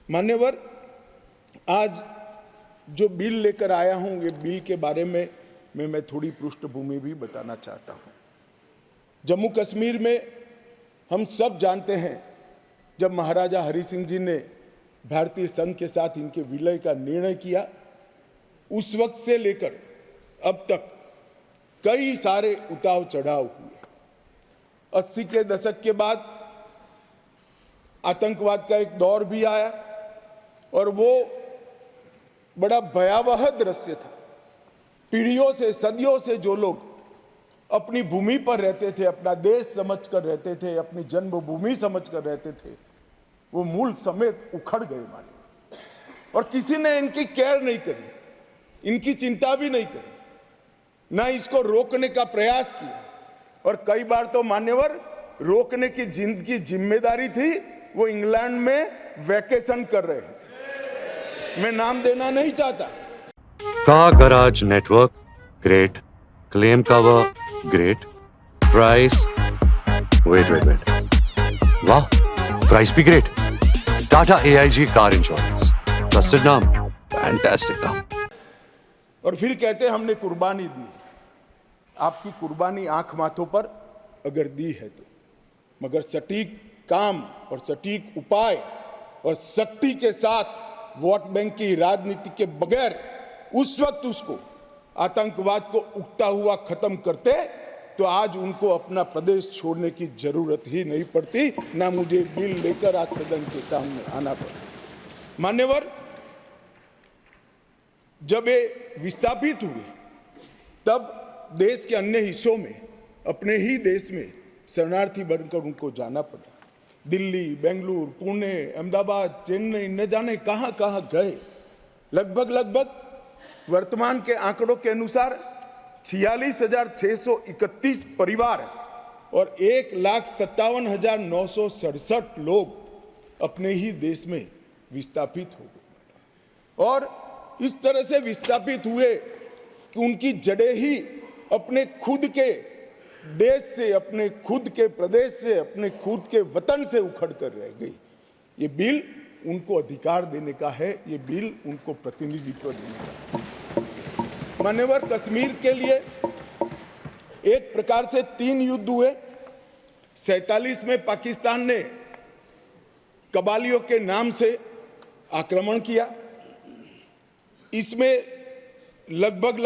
मान्यवर, आज जो बिल लेकर आया हूं, ये बिल के बारे में मैं थोड़ी पृष्ठभूमि भी बताना चाहता हूं। जम्मू कश्मीर में हम सब जानते हैं, जब महाराजा हरि सिंह जी ने भारतीय संघ के साथ इनके विलय का निर्णय किया, उस वक्त से लेकर अब तक कई सारे उतार चढ़ाव हुए। 80 के दशक के बाद आतंकवाद का एक दौर भी आया और वो बड़ा भयावह दृश्य था। पीढ़ियों से, सदियों से जो लोग अपनी भूमि पर रहते थे, अपना देश समझकर रहते थे, अपनी जन्मभूमि समझकर रहते थे, वो मूल समेत उखड़ गए मानो। और किसी ने इनकी केयर नहीं करी, इनकी चिंता भी नहीं करी, ना इसको रोकने का प्रयास किया। और कई बार तो मान्यवर, रोकने की जिनकी जिम्मेदारी थी वो इंग्लैंड में वैकेशन कर रहे हैं। मैं नाम देना नहीं चाहता। Car garage network great, claim cover great, price wait वाह, प्राइस भी great. Tata AIG car insurance, trusted नाम, फैंटास्टिक नाम। और फिर कहते हमने कुर्बानी दी। आपकी कुर्बानी आंख माथों पर अगर दी है तो, मगर सटीक काम और सटीक उपाय और शक्ति के साथ वोट बैंक की राजनीति के बगैर उस वक्त उसको, आतंकवाद को उगता हुआ खत्म करते तो आज उनको अपना प्रदेश छोड़ने की जरूरत ही नहीं पड़ती, ना मुझे बिल लेकर आज सदन के सामने आना पड़ा। मान्यवर, जब ये विस्थापित हुए तब देश के अन्य हिस्सों में, अपने ही देश में शरणार्थी बनकर उनको जाना पड़ा। दिल्ली, बेंगलुरु, पुणे, अहमदाबाद, चेन्नई, न जाने कहां कहां गए। लगभग वर्तमान के आंकड़ों के अनुसार 46,631 परिवार और 1,57,967 लोग अपने ही देश में विस्थापित हो गए। और इस तरह से विस्थापित हुए कि उनकी जड़ें ही अपने खुद के देश से, अपने खुद के प्रदेश से, अपने खुद के वतन से उखड़ कर रह गई। ये बिल उनको अधिकार देने का है, ये बिल उनको प्रतिनिधित्व देने का है। मान्यवर, कश्मीर के लिए एक प्रकार से 3 युद्ध हुए। 47 में पाकिस्तान ने कबालियों के नाम से आक्रमण किया। इसमें लगभग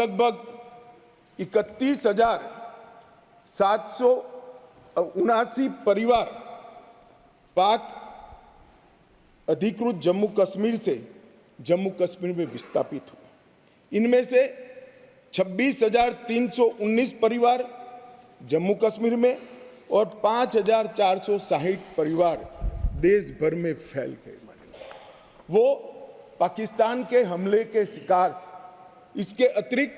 31,779 परिवार पाक अधिकृत जम्मू कश्मीर से जम्मू कश्मीर में विस्थापित हुए। इनमें से 26,319 परिवार जम्मू कश्मीर में और 5,460 परिवार देश भर में फैल गए। वो पाकिस्तान के हमले के शिकार थे। इसके अतिरिक्त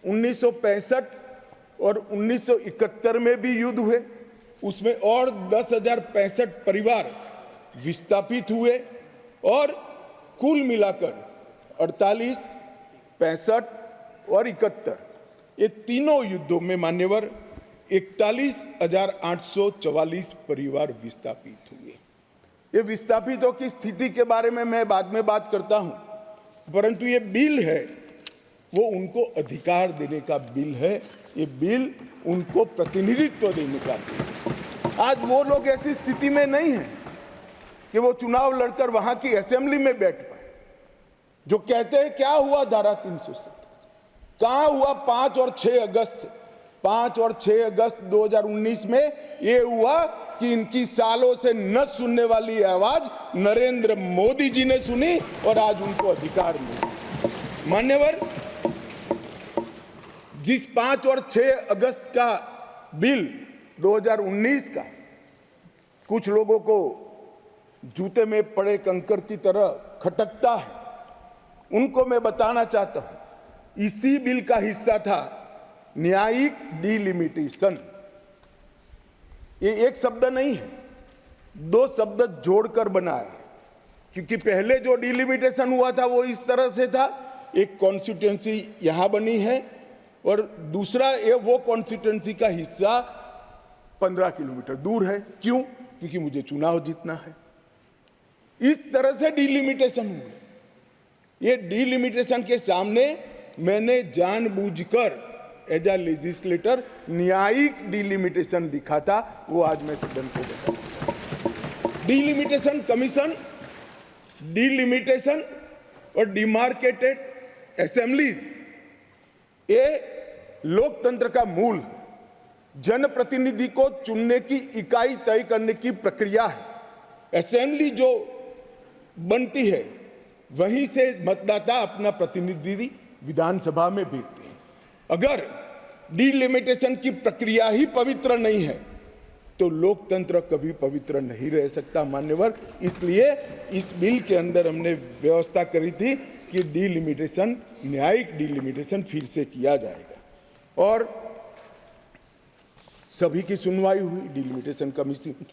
1965 और 1971 में भी युद्ध हुए, उसमें और 10,065 परिवार विस्थापित हुए और कुल मिलाकर 48, 65 और 71 ये तीनों युद्धों में मान्यवर 41,844 परिवार विस्थापित हुए। ये विस्थापितों की स्थिति के बारे में मैं बाद में बात करता हूं, परंतु ये बिल है वो उनको अधिकार देने का बिल है, ये बिल उनको प्रतिनिधित्व देने का बिल है। आज वो लोग ऐसी स्थिति में नहीं है कि वो चुनाव लड़कर वहां की असेंबली में बैठ पाए। जो कहते हैं क्या हुआ धारा 370, कहां हुआ 5 और 6 अगस्त से? 5 और 6 अगस्त 2019 में ये हुआ कि इनकी सालों से न सुनने वाली आवाज नरेंद्र मोदी जी ने सुनी और आज उनको अधिकार मिला। मान्यवर, जिस 5 और 6 अगस्त का बिल 2019 का कुछ लोगों को जूते में पड़े कंकर की तरह खटकता है, उनको मैं बताना चाहता हूं, इसी बिल का हिस्सा था न्यायिक डिलिमिटेशन। ये एक शब्द नहीं है, 2 शब्द जोड़कर बना है। क्योंकि पहले जो डिलिमिटेशन हुआ था वो इस तरह से था, एक कॉन्स्टिट्यूएंसी यहां बनी है और दूसरा ये वो कॉन्स्टिट्यूएंसी का हिस्सा 15 किलोमीटर दूर है। क्यों? क्योंकि मुझे चुनाव जीतना है। इस तरह से डिलिमिटेशन हुए। ये डिलिमिटेशन के सामने मैंने जानबूझकर एज अ लेजिस्लेटर न्यायिक डिलिमिटेशन दिखा था, वो आज मैं सदन को बताऊं। डिलिमिटेशन कमीशन, डिलिमिटेशन और डिमार्केटेड असेंबलीज, ये लोकतंत्र का मूल है। जनप्रतिनिधि को चुनने की इकाई तय करने की प्रक्रिया है। असेंबली जो बनती है वहीं से मतदाता अपना प्रतिनिधि विधानसभा में भेजते हैं। अगर डिलिमिटेशन की प्रक्रिया ही पवित्र नहीं है तो लोकतंत्र कभी पवित्र नहीं रह सकता मान्यवर। इसलिए इस बिल के अंदर हमने व्यवस्था करी थी कि डिलिमिटेशन, न्यायिक डिलिमिटेशन फिर से किया जाएगा। और सभी की सुनवाई हुई, डिलिमिटेशन कमीशन